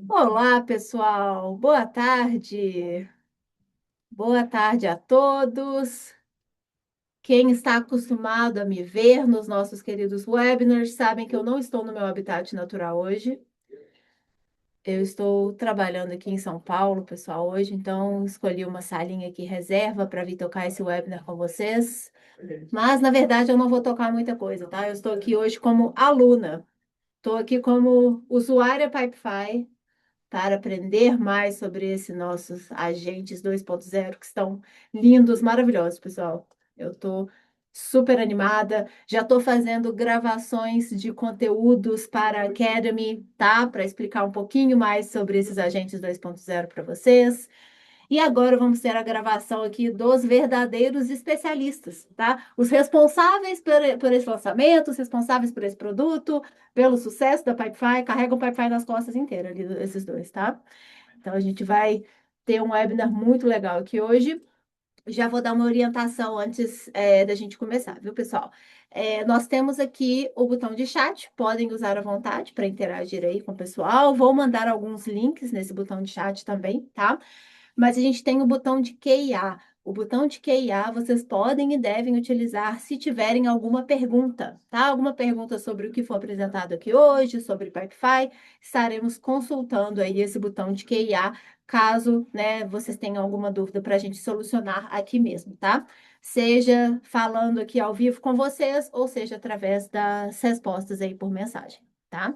Olá, pessoal. Boa tarde. Boa tarde a todos. Quem está acostumado a me ver nos nossos queridos webinars sabem que eu não estou no meu habitat natural hoje. Eu estou trabalhando aqui em São Paulo, pessoal, hoje, então escolhi uma salinha aqui reserva para vir tocar esse webinar com vocês. Mas, na verdade, eu não vou tocar muita coisa, tá? Eu estou aqui hoje como aluna. Estou aqui como usuária Pipefy, para aprender mais sobre esses nossos agentes 2.0 que estão lindos, maravilhosos, pessoal. Eu estou super animada, já estou fazendo gravações de conteúdos para a Academy, tá? Para explicar um pouquinho mais sobre esses agentes 2.0 para vocês. E agora vamos ter a gravação aqui dos verdadeiros especialistas, tá? Os responsáveis por esse lançamento, os responsáveis por esse produto, pelo sucesso da Pipefy, carregam o Pipefy nas costas inteiras, ali, esses dois, tá? Então a gente vai ter um webinar muito legal aqui hoje. Já vou dar uma orientação antes da gente começar, viu, pessoal? Nós temos aqui o botão de chat, podem usar à vontade para interagir aí com o pessoal. Vou mandar alguns links nesse botão de chat também, tá? Mas a gente tem o botão de QIA. O botão de QIA vocês podem e devem utilizar se tiverem alguma pergunta, tá? Alguma pergunta sobre o que foi apresentado aqui hoje, sobre Pipefy, estaremos consultando aí esse botão de QIA, caso, né, vocês tenham alguma dúvida para a gente solucionar aqui mesmo, tá? Seja falando aqui ao vivo com vocês, ou seja através das respostas aí por mensagem, tá?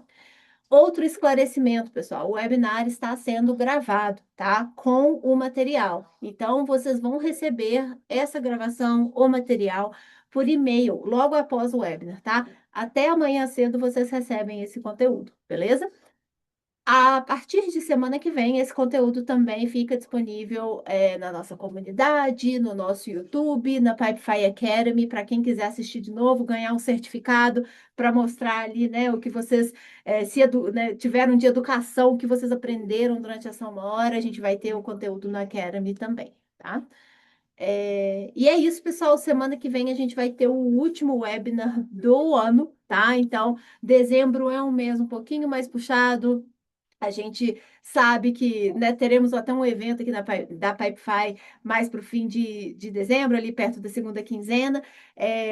Outro esclarecimento, pessoal, o webinar está sendo gravado, tá? Com o material. Então, vocês vão receber essa gravação, o material, por e-mail, logo após o webinar, tá? Até amanhã cedo vocês recebem esse conteúdo, beleza? A partir de semana que vem, esse conteúdo também fica disponível na nossa comunidade, no nosso YouTube, na Pipefy Academy, para quem quiser assistir de novo, ganhar um certificado para mostrar ali, né, o que vocês né, tiveram de educação, o que vocês aprenderam durante essa uma hora, a gente vai ter o conteúdo na Academy também, tá? E é isso, pessoal. Semana que vem a gente vai ter o último webinar do ano, tá? Então, dezembro é um mês um pouquinho mais puxado. A gente sabe que, né, teremos até um evento aqui da Pipefy mais para o fim de dezembro, ali perto da segunda quinzena,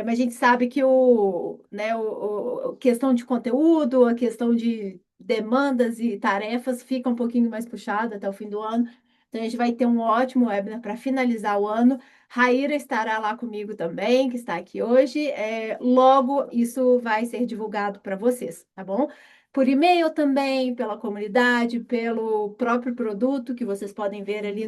mas a gente sabe que né, a questão de conteúdo, a questão de demandas e tarefas fica um pouquinho mais puxada até o fim do ano. Então, a gente vai ter um ótimo webinar para finalizar o ano. Raíra estará lá comigo também, que está aqui hoje. Logo, isso vai ser divulgado para vocês, tá bom? Por e-mail também, pela comunidade, pelo próprio produto, que vocês podem ver ali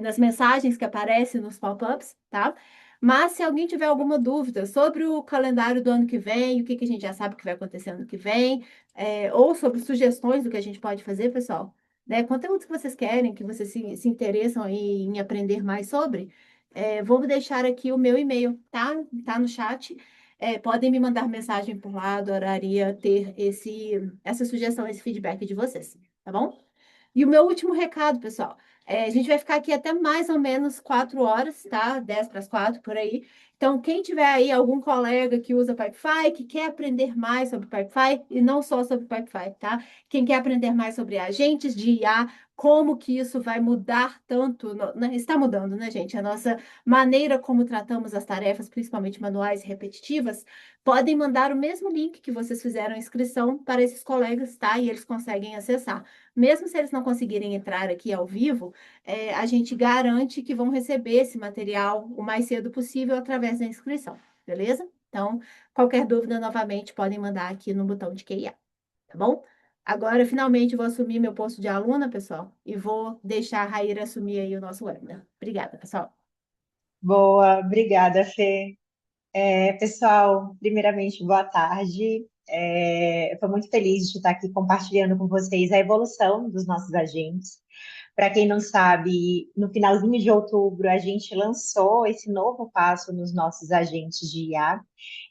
nas mensagens que aparecem nos pop-ups, tá? Mas se alguém tiver alguma dúvida sobre o calendário do ano que vem, o que a gente já sabe que vai acontecer ano que vem, ou sobre sugestões do que a gente pode fazer, pessoal, né? Conteúdos que vocês querem, que vocês se interessam aí em aprender mais sobre, vou deixar aqui o meu e-mail, tá? Tá no chat. Podem me mandar mensagem por lá, adoraria ter essa sugestão, esse feedback de vocês, tá bom? E o meu último recado, pessoal, a gente vai ficar aqui até mais ou menos 4 horas, tá? 10 para as 4, por aí. Então, quem tiver aí algum colega que usa Pipefy, que quer aprender mais sobre Pipefy, e não só sobre Pipefy, tá? Quem quer aprender mais sobre agentes de IA, como que isso vai mudar tanto, né? Está mudando, né, gente? A nossa maneira como tratamos as tarefas, principalmente manuais e repetitivas, podem mandar o mesmo link que vocês fizeram a inscrição para esses colegas, tá? E eles conseguem acessar. Mesmo se eles não conseguirem entrar aqui ao vivo, a gente garante que vão receber esse material o mais cedo possível através da inscrição, beleza? Então, qualquer dúvida, novamente, podem mandar aqui no botão de QIA, tá bom? Agora, finalmente, vou assumir meu posto de aluna, pessoal, e vou deixar a Raíra assumir aí o nosso webinar. Obrigada, pessoal. Boa, obrigada, Fê. Pessoal, primeiramente, boa tarde. Estou muito feliz de estar aqui compartilhando com vocês a evolução dos nossos agentes. Para quem não sabe, no finalzinho de outubro, a gente lançou esse novo passo nos nossos agentes de IA.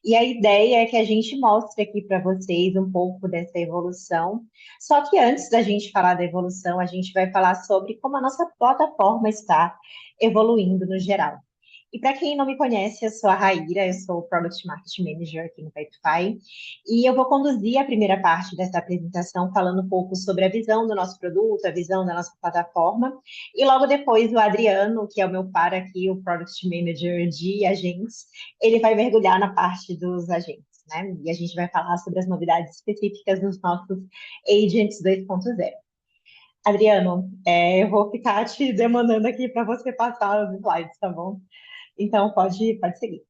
E a ideia é que a gente mostre aqui para vocês um pouco dessa evolução. Só que antes da gente falar da evolução, a gente vai falar sobre como a nossa plataforma está evoluindo no geral. E para quem não me conhece, eu sou a Raíra, eu sou Product Marketing Manager aqui no Pipefy, e eu vou conduzir a primeira parte dessa apresentação falando um pouco sobre a visão do nosso produto, a visão da nossa plataforma, e logo depois o Adriano, que é o meu par aqui, o Product Manager de agentes, ele vai mergulhar na parte dos agentes, né? E a gente vai falar sobre as novidades específicas dos nossos Agents 2.0. Adriano, eu vou ficar te demandando aqui para você passar os slides, tá bom? Então, pode seguir.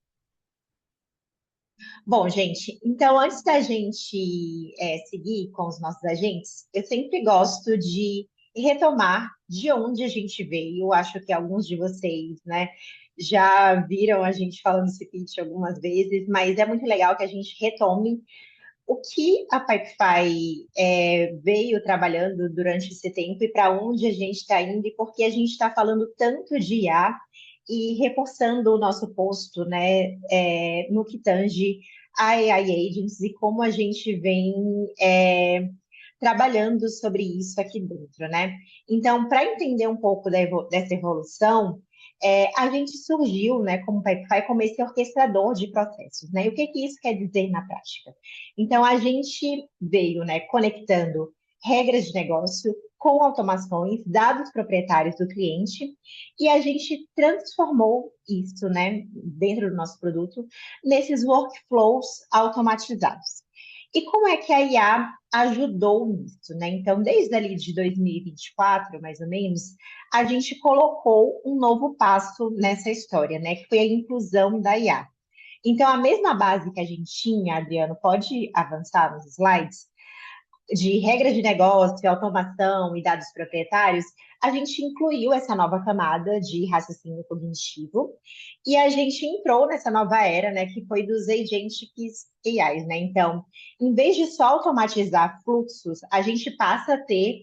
Bom, gente, então antes da gente seguir com os nossos agentes, eu sempre gosto de retomar de onde a gente veio. Eu acho que alguns de vocês, né, já viram a gente falando esse pitch algumas vezes, mas é muito legal que a gente retome o que a Pipefy veio trabalhando durante esse tempo e para onde a gente está indo e por que a gente está falando tanto de IA e reforçando o nosso posto, né, no que tange a AI Agents e como a gente vem trabalhando sobre isso aqui dentro, né? Então, para entender um pouco dessa evolução, a gente surgiu, né, como Pipefy, como esse orquestrador de processos, né? E o que que isso quer dizer na prática? Então, a gente veio, né, conectando regras de negócio com automações, dados proprietários do cliente, e a gente transformou isso, né, dentro do nosso produto, nesses workflows automatizados. E como é que a IA ajudou nisso, né? Então, desde ali de 2024, mais ou menos, a gente colocou um novo passo nessa história, né? Que foi a inclusão da IA. Então, a mesma base que a gente tinha, Adriano, pode avançar nos slides, de regras de negócio, automação e dados proprietários, a gente incluiu essa nova camada de raciocínio cognitivo e a gente entrou nessa nova era, né, que foi dos agentic AIs, né? Então, em vez de só automatizar fluxos, a gente passa a ter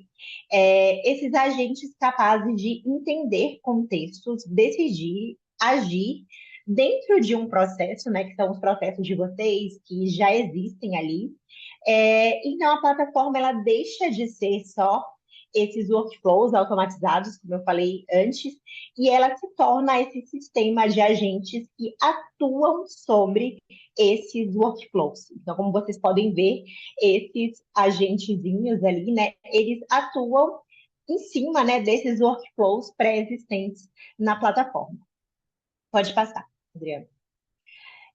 esses agentes capazes de entender contextos, decidir, agir dentro de um processo, né, que são os processos de vocês que já existem ali, então, a plataforma ela deixa de ser só esses workflows automatizados, como eu falei antes, e ela se torna esse sistema de agentes que atuam sobre esses workflows. Então, como vocês podem ver, esses agentezinhos ali, né, eles atuam em cima, né, desses workflows pré-existentes na plataforma. Pode passar, Adriana.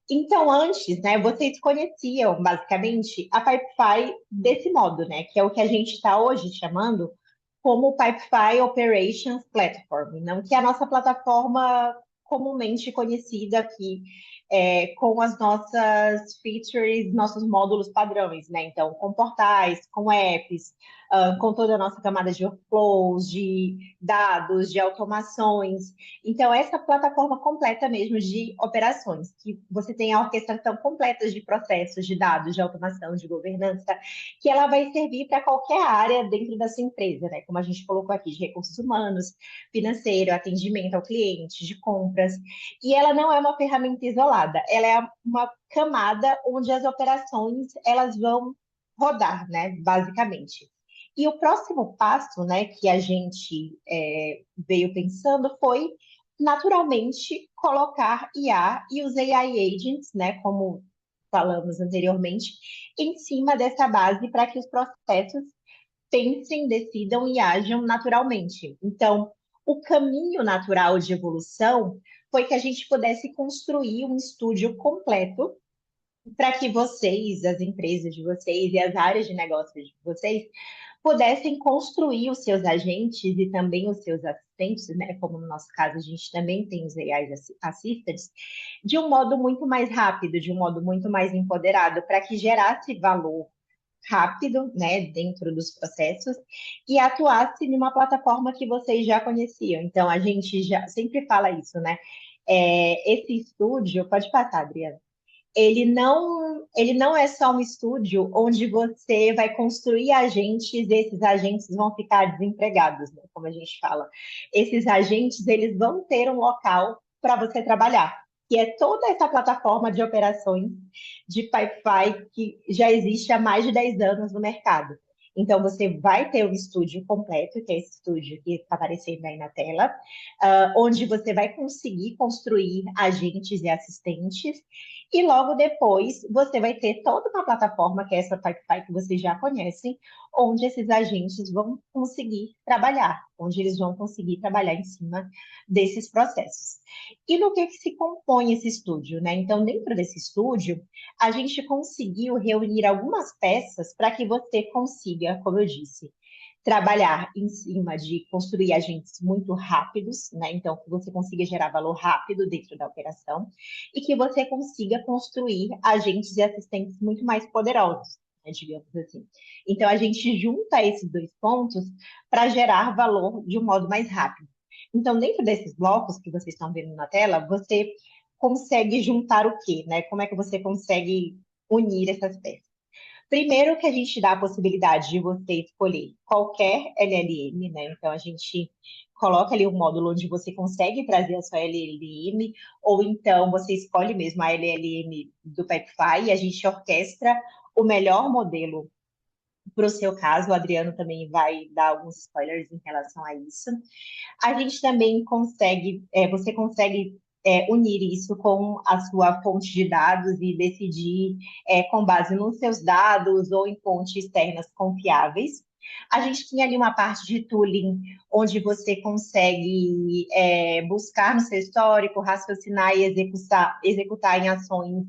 Então, antes, né, vocês conheciam basicamente a Pipefy desse modo, né, que é o que a gente está hoje chamando como Pipefy Operations Platform, não que é a nossa plataforma comumente conhecida aqui, com as nossas features, nossos módulos padrões, né? Então, com portais, com apps, com toda a nossa camada de workflows, de dados, de automações. Então, essa plataforma completa mesmo de operações, que você tem a orquestração completa de processos, de dados, de automação, de governança, que ela vai servir para qualquer área dentro da sua empresa, né? Como a gente colocou aqui, de recursos humanos, financeiro, atendimento ao cliente, de compras. E ela não é uma ferramenta isolada, ela é uma camada onde as operações elas vão rodar, né? Basicamente. E o próximo passo, né, que a gente veio pensando foi naturalmente colocar IA e os AI agents, né, como falamos anteriormente, em cima dessa base para que os processos pensem, decidam e ajam naturalmente. Então, o caminho natural de evolução foi que a gente pudesse construir um estúdio completo para que vocês, as empresas de vocês e as áreas de negócios de vocês pudessem construir os seus agentes e também os seus assistentes, né? Como no nosso caso a gente também tem os AI assistants, de um modo muito mais rápido, de um modo muito mais empoderado, para que gerasse valor rápido, né, dentro dos processos e atuasse numa plataforma que vocês já conheciam. Então a gente já sempre fala isso, né? Esse estúdio, pode passar, Adriana, ele não é só um estúdio onde você vai construir agentes e esses agentes vão ficar desempregados, né, como a gente fala. Esses agentes, eles vão ter um local para você trabalhar, que é toda essa plataforma de operações de Pipefy que já existe há mais de 10 anos no mercado. Então, você vai ter o estúdio completo, que é esse estúdio que está aparecendo aí na tela, onde você vai conseguir construir agentes e assistentes. E logo depois, você vai ter toda uma plataforma, que é essa Pipefy que vocês já conhecem, onde esses agentes vão conseguir trabalhar, onde eles vão conseguir trabalhar em cima desses processos. E no que se compõe esse estúdio, né? Então, dentro desse estúdio, a gente conseguiu reunir algumas peças para que você consiga, como eu disse, trabalhar em cima de construir agentes muito rápidos, né? Então, que você consiga gerar valor rápido dentro da operação e que você consiga construir agentes e assistentes muito mais poderosos, né, digamos assim. Então, a gente junta esses dois pontos para gerar valor de um modo mais rápido. Então, dentro desses blocos que vocês estão vendo na tela, você consegue juntar o quê, né? Como é que você consegue unir essas peças? Primeiro que a gente dá a possibilidade de você escolher qualquer LLM, né? Então a gente coloca ali um módulo onde você consegue trazer a sua LLM, ou então você escolhe mesmo a LLM do Pipefy e a gente orquestra o melhor modelo para o seu caso. O Adriano também vai dar alguns spoilers em relação a isso. A gente também consegue, você consegue unir isso com a sua fonte de dados e decidir com base nos seus dados ou em fontes externas confiáveis. A gente tem ali uma parte de tooling, onde você consegue buscar no seu histórico, raciocinar e executar em ações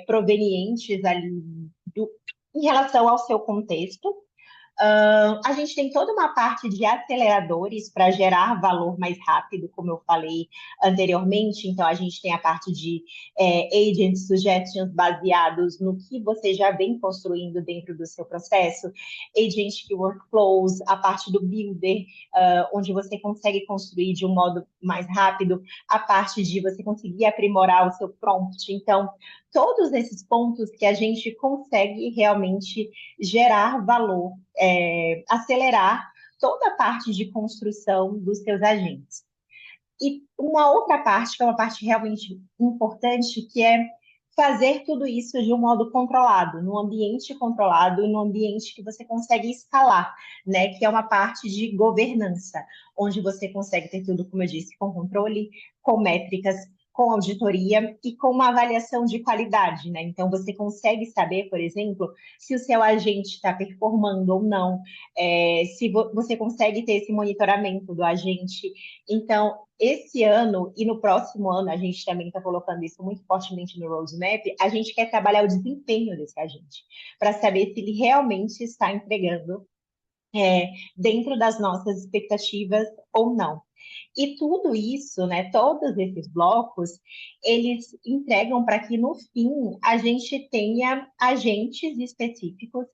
provenientes ali do, em relação ao seu contexto. A gente tem toda uma parte de aceleradores para gerar valor mais rápido, como eu falei anteriormente. Então, a gente tem a parte de agent suggestions baseados no que você já vem construindo dentro do seu processo, agent workflows, a parte do builder, onde você consegue construir de um modo mais rápido, a parte de você conseguir aprimorar o seu prompt. Então, todos esses pontos que a gente consegue realmente gerar valor, acelerar toda a parte de construção dos seus agentes. E uma outra parte, que é uma parte realmente importante, que é fazer tudo isso de um modo controlado, num ambiente controlado, num ambiente que você consegue escalar, né? Que é uma parte de governança, onde você consegue ter tudo, como eu disse, com controle, com métricas, com auditoria e com uma avaliação de qualidade, né? Então você consegue saber, por exemplo, se o seu agente está performando ou não, se você consegue ter esse monitoramento do agente. Então, esse ano e no próximo ano, a gente também está colocando isso muito fortemente no roadmap, a gente quer trabalhar o desempenho desse agente, para saber se ele realmente está entregando dentro das nossas expectativas ou não. E tudo isso, né, todos esses blocos, eles entregam para que no fim a gente tenha agentes específicos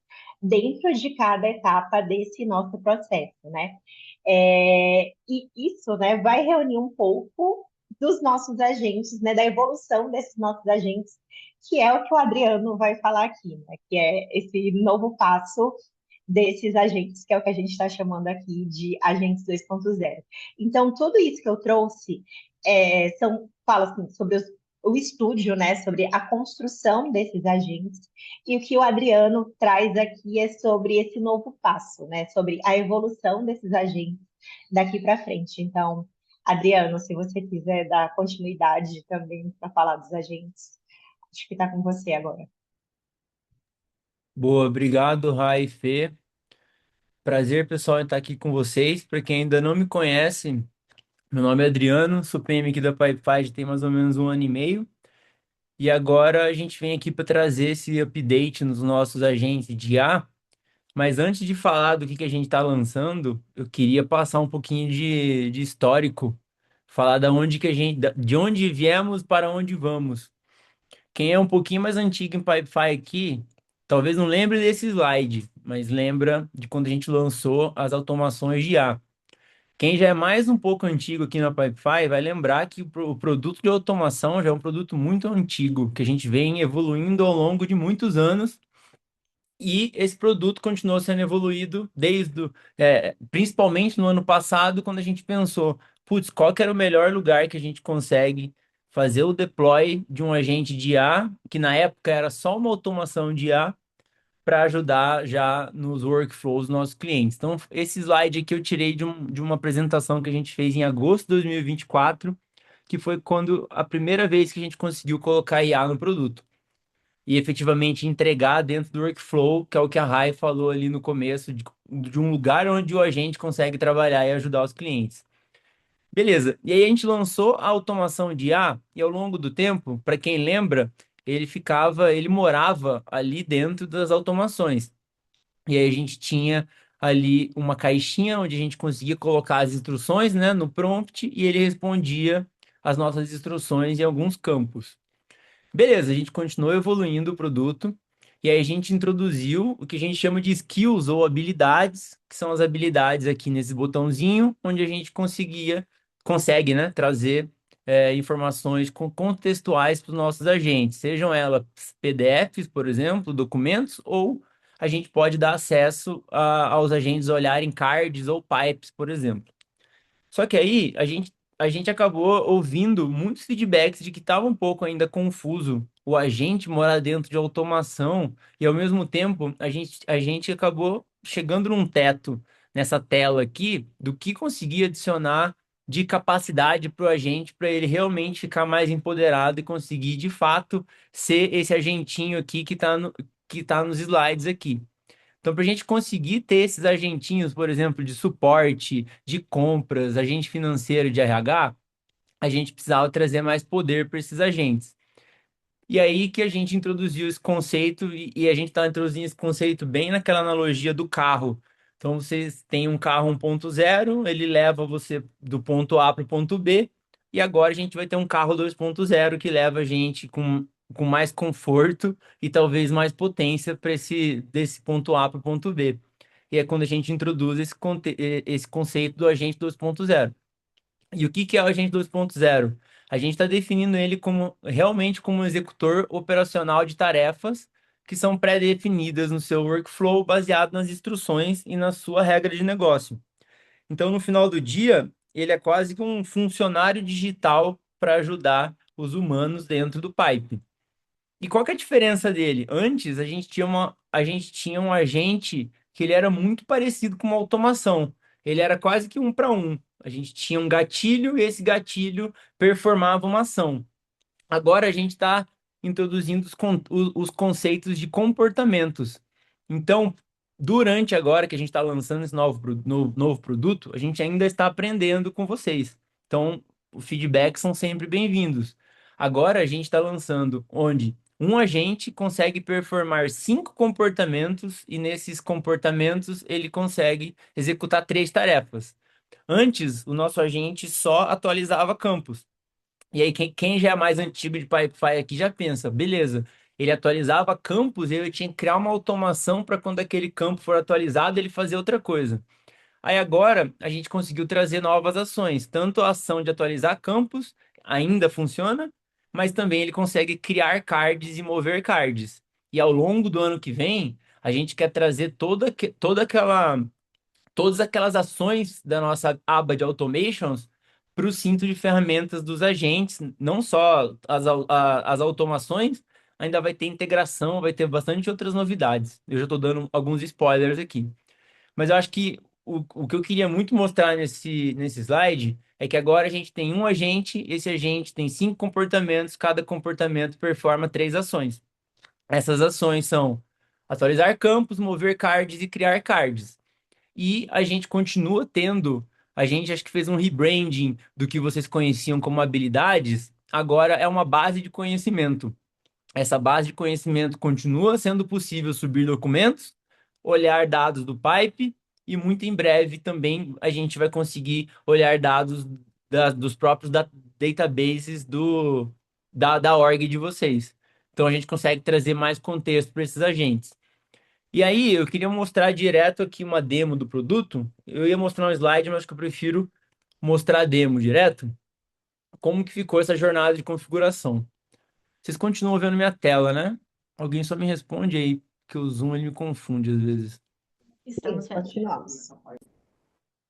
dentro de cada etapa desse nosso processo, né? E isso, né, vai reunir um pouco dos nossos agentes, né, da evolução desses nossos agentes, que é o que o Adriano vai falar aqui, né, que é esse novo passo desses agentes, que é o que a gente está chamando aqui de agentes 2.0. Então, tudo isso que eu trouxe fala assim, sobre o estúdio, né, sobre a construção desses agentes, e o que o Adriano traz aqui é sobre esse novo passo, né, sobre a evolução desses agentes daqui para frente. Então, Adriano, se você quiser dar continuidade também para falar dos agentes, acho que está com você agora. Boa, obrigado, Rai e Fê. Prazer, pessoal, em estar aqui com vocês. Para quem ainda não me conhece, meu nome é Adriano, sou PM aqui da Pipefy, tem mais ou menos um ano e meio. E agora a gente vem aqui para trazer esse update nos nossos agentes de IA. Mas antes de falar do que a gente está lançando, eu queria passar um pouquinho de histórico, falar da onde que a gente, de onde viemos para onde vamos. Quem é um pouquinho mais antigo em Pipefy aqui, talvez não lembre desse slide, mas lembra de quando a gente lançou as automações de IA. Quem já é mais um pouco antigo aqui na Pipefy vai lembrar que o produto de automação já é um produto muito antigo, que a gente vem evoluindo ao longo de muitos anos, e esse produto continuou sendo evoluído principalmente no ano passado, quando a gente pensou, putz, qual que era o melhor lugar que a gente consegue fazer o deploy de um agente de IA, que na época era só uma automação de IA, para ajudar já nos workflows dos nossos clientes. Então, esse slide aqui eu tirei de uma apresentação que a gente fez em agosto de 2024, que foi quando a primeira vez que a gente conseguiu colocar IA no produto e efetivamente entregar dentro do workflow, que é o que a Rai falou ali no começo, de um lugar onde o agente consegue trabalhar e ajudar os clientes. Beleza. E aí a gente lançou a automação de IA e ao longo do tempo, para quem lembra, ele morava ali dentro das automações. E aí a gente tinha ali uma caixinha onde a gente conseguia colocar as instruções, né, no prompt e ele respondia as nossas instruções em alguns campos. Beleza, a gente continuou evoluindo o produto e aí a gente introduziu o que a gente chama de skills ou habilidades, que são as habilidades aqui nesse botãozinho, onde a gente consegue, né, trazer informações contextuais para os nossos agentes, sejam elas PDFs, por exemplo, documentos, ou a gente pode dar acesso aos agentes olharem cards ou pipes, por exemplo. Só que aí a gente acabou ouvindo muitos feedbacks de que estava um pouco ainda confuso o agente morar dentro de automação e ao mesmo tempo a gente acabou chegando num teto nessa tela aqui do que conseguir adicionar de capacidade para o agente para ele realmente ficar mais empoderado e conseguir de fato ser esse agentinho aqui que tá nos slides aqui. Então, para a gente conseguir ter esses agentinhos, por exemplo, de suporte, de compras, agente financeiro de RH, a gente precisava trazer mais poder para esses agentes. E aí que a gente introduziu esse conceito, e a gente está introduzindo esse conceito bem naquela analogia do carro. Então, vocês têm um carro 1.0, ele leva você do ponto A para o ponto B, e agora a gente vai ter um carro 2.0 que leva a gente com mais conforto e talvez mais potência para desse ponto A para o ponto B. E é quando a gente introduz esse conceito do agente 2.0. E o que que é o agente 2.0? A gente está definindo ele como realmente como um executor operacional de tarefas que são pré-definidas no seu workflow, baseado nas instruções e na sua regra de negócio. Então, no final do dia, ele é quase que um funcionário digital para ajudar os humanos dentro do pipe. E qual que é a diferença dele? Antes, a gente tinha um agente que ele era muito parecido com uma automação. Ele era quase que um para um. A gente tinha um gatilho e esse gatilho performava uma ação. Agora a gente está introduzindo os conceitos de comportamentos. Então, durante agora que a gente está lançando esse novo produto, a gente ainda está aprendendo com vocês. Então, os feedbacks são sempre bem-vindos. Agora a gente está lançando onde um agente consegue performar 5 comportamentos e nesses comportamentos ele consegue executar 3 tarefas. Antes, o nosso agente só atualizava campos. E aí, quem já é mais antigo de Pipefy aqui já pensa, beleza, ele atualizava campos e eu tinha que criar uma automação para quando aquele campo for atualizado, ele fazer outra coisa. Aí agora a gente conseguiu trazer novas ações, tanto a ação de atualizar campos ainda funciona, mas também ele consegue criar cards e mover cards. E ao longo do ano que vem, a gente quer trazer todas aquelas ações da nossa aba de automations para o cinto de ferramentas dos agentes, não só as automações, ainda vai ter integração, vai ter bastante outras novidades. Eu já estou dando alguns spoilers aqui. Mas eu acho que o que eu queria muito mostrar nesse slide é que agora a gente tem um agente, esse agente tem 5 comportamentos, cada comportamento performa 3 ações. Essas ações são atualizar campos, mover cards e criar cards. E a gente continua tendo, a gente acho que fez um rebranding do que vocês conheciam como habilidades, agora é uma base de conhecimento. Essa base de conhecimento continua sendo possível subir documentos, olhar dados do pipe e muito em breve também a gente vai conseguir olhar dados dos próprios databases da org de vocês. Então a gente consegue trazer mais contexto para esses agentes. E aí, eu queria mostrar direto aqui uma demo do produto. Eu ia mostrar um slide, mas acho que eu prefiro mostrar a demo direto. Como que ficou essa jornada de configuração? Vocês continuam vendo minha tela, né? Alguém só me responde aí, que o Zoom ele me confunde às vezes. Sim, Estamos vendo. continuamos.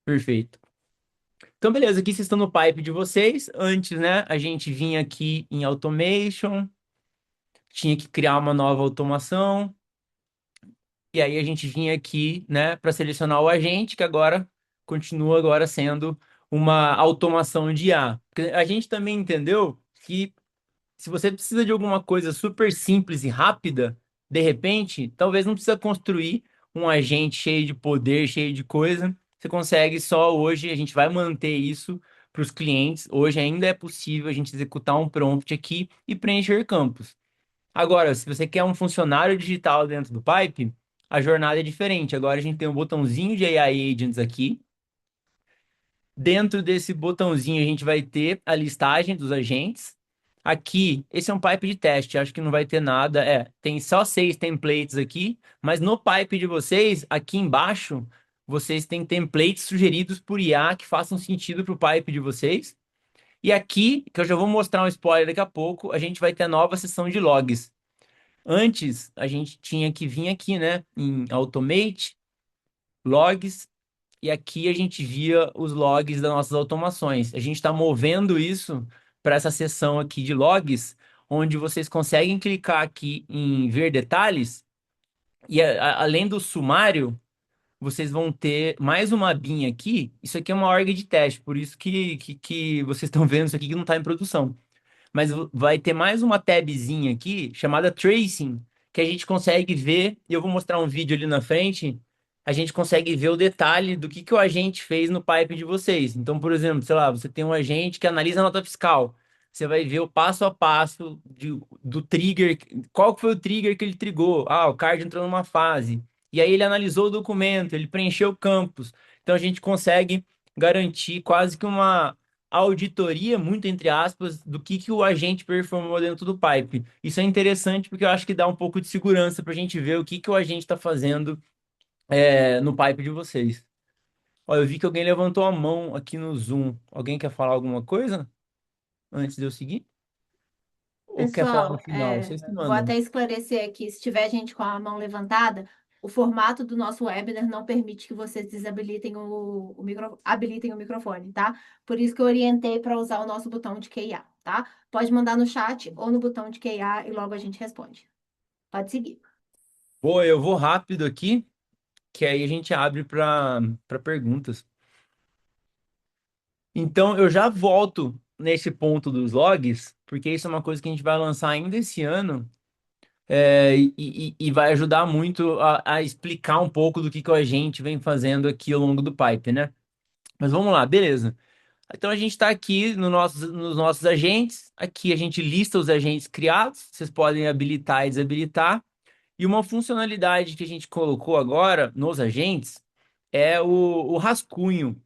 Perfeito. Então, beleza, aqui vocês estão no pipe de vocês. Antes, né, a gente vinha aqui em Automation, tinha que criar uma nova automação. e aí a gente vinha aqui, né, para selecionar o agente, que agora continua agora sendo uma automação de IA. Porque a gente também entendeu que se você precisa de alguma coisa super simples e rápida, de repente, talvez não precisa construir um agente cheio de poder, cheio de coisa. Você consegue só hoje, a gente vai manter isso para os clientes. Hoje ainda é possível a gente executar um prompt aqui e preencher campos. Agora, se você quer um funcionário digital dentro do Pipe, a jornada é diferente. Agora a gente tem um botãozinho de AI Agents aqui. Dentro desse botãozinho, a gente vai ter a listagem dos agentes. Aqui, esse é um pipe de teste, acho que não vai ter nada. É, tem só 6 templates aqui, mas no pipe de vocês, aqui embaixo, vocês têm templates sugeridos por IA que façam sentido para o pipe de vocês. E aqui, que eu já vou mostrar um spoiler daqui a pouco, a gente vai ter a nova seção de logs. Antes, a gente tinha que vir aqui, né, em Automate, Logs, e aqui a gente via os logs das nossas automações. A gente está movendo isso para essa seção aqui de logs, onde vocês conseguem clicar aqui em ver detalhes, e além do sumário, vocês vão ter mais uma abinha aqui. Isso aqui é uma org de teste, por isso que vocês estão vendo isso aqui que não está em produção. Mas vai ter mais uma tabzinha aqui chamada Tracing, que a gente consegue ver, e eu vou mostrar um vídeo ali na frente, a gente consegue ver o detalhe do que o agente fez no pipe de vocês. Então, por exemplo, sei lá, você tem um agente que analisa a nota fiscal. Você vai ver o passo a passo do trigger, qual que foi o trigger que ele trigou. Ah, o card entrou numa fase. E aí ele analisou o documento, ele preencheu campos. Então a gente consegue garantir quase que uma auditoria, muito entre aspas, do que o agente performou dentro do pipe. Isso é interessante porque eu acho que dá um pouco de segurança para a gente ver o que o agente está fazendo no pipe de vocês. Ó, eu vi que alguém levantou a mão aqui no Zoom. Alguém quer falar alguma coisa antes de eu seguir? Ou quer falar no Pessoal, final? Vocês que vou mandam. até esclarecer aqui, se tiver gente com a mão levantada, o formato do nosso webinar não permite que vocês desabilitem habilitem o microfone, tá? Por isso que eu orientei para usar o nosso botão de QA, tá? Pode mandar no chat ou no botão de QA e logo a gente responde. Pode seguir. Boa, eu vou rápido aqui, que aí a gente abre para perguntas. Então, eu já volto nesse ponto dos logs, porque isso é uma coisa que a gente vai lançar ainda esse ano. E vai ajudar muito a explicar um pouco do que a gente vem fazendo aqui ao longo do pipe, né? Mas vamos lá, beleza. Então a gente está aqui no nos nossos agentes. Aqui a gente lista os agentes criados. Vocês podem habilitar e desabilitar. E uma funcionalidade que a gente colocou agora nos agentes é o rascunho.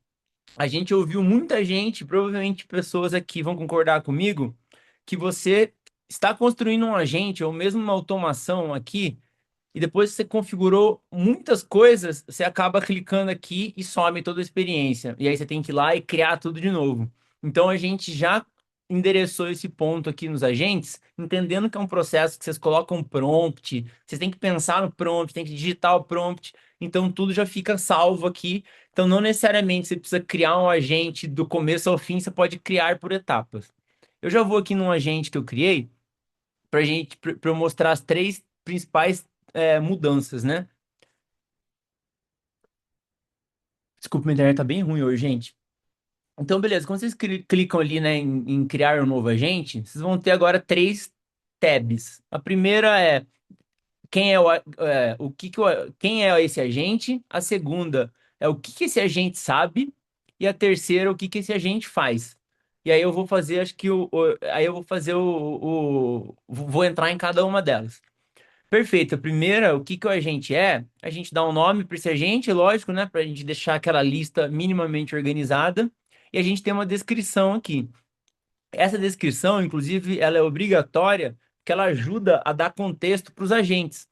A gente ouviu muita gente, provavelmente pessoas aqui vão concordar comigo, que você está construindo um agente ou mesmo uma automação aqui e depois que você configurou muitas coisas, você acaba clicando aqui e some toda a experiência. E aí você tem que ir lá e criar tudo de novo. Então a gente já endereçou esse ponto aqui nos agentes, entendendo que é um processo que vocês colocam um prompt, vocês têm que pensar no prompt, tem que digitar o prompt, então tudo já fica salvo aqui. Então não necessariamente você precisa criar um agente do começo ao fim, você pode criar por etapas. Eu já vou aqui num agente que eu criei para eu mostrar as 3 principais mudanças, né? Desculpa, minha internet tá bem ruim hoje, gente. Então, beleza, quando vocês clicam ali, né, em criar um novo agente, vocês vão ter agora 3 tabs. A primeira é quem é quem é esse agente. A segunda é o que esse agente sabe. E a terceira, o que esse agente faz. E aí eu vou fazer, acho que aí eu vou fazer vou entrar em cada uma delas. Perfeito. A primeira, o que o agente é? A gente dá um nome para esse agente, lógico, né? Para a gente deixar aquela lista minimamente organizada. E a gente tem uma descrição aqui. Essa descrição, inclusive, ela é obrigatória, porque ela ajuda a dar contexto para os agentes.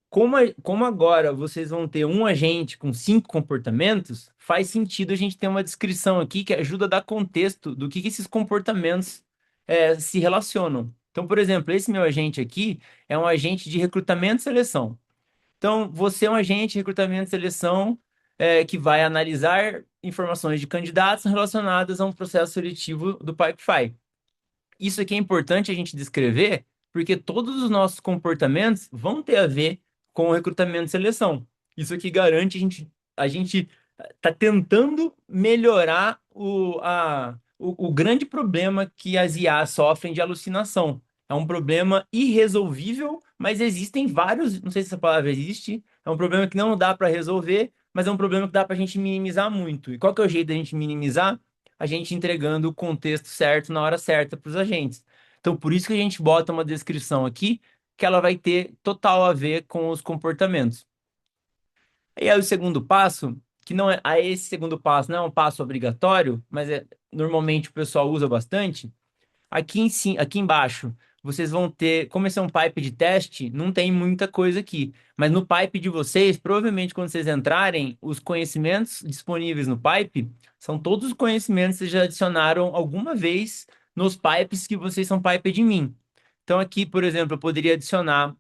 Como agora vocês vão ter um agente com 5 comportamentos, faz sentido a gente ter uma descrição aqui que ajuda a dar contexto do que esses comportamentos se relacionam. Então, por exemplo, esse meu agente aqui é um agente de recrutamento e seleção. Então, você é um agente de recrutamento e seleção que vai analisar informações de candidatos relacionadas a um processo seletivo do Pipefy. Isso aqui é importante a gente descrever, porque todos os nossos comportamentos vão ter a ver com o recrutamento e seleção. Isso aqui garante a gente está tentando melhorar o grande problema que as IAs sofrem de alucinação. É um problema irresolvível, mas existem vários, não sei se essa palavra existe, é um problema que não dá para resolver, mas é um problema que dá para a gente minimizar muito. E qual que é o jeito da gente minimizar? A gente entregando o contexto certo na hora certa para os agentes. Então, por isso que a gente bota uma descrição aqui que ela vai ter total a ver com os comportamentos. E aí o segundo passo, que não é, aí esse segundo passo não é um passo obrigatório, mas normalmente o pessoal usa bastante. Aqui em cima, aqui embaixo, vocês vão ter, como esse é um pipe de teste, não tem muita coisa aqui, mas no pipe de vocês, provavelmente quando vocês entrarem, os conhecimentos disponíveis no pipe são todos os conhecimentos que vocês já adicionaram alguma vez nos pipes que vocês são pipe de mim. Então aqui, por exemplo, eu poderia adicionar,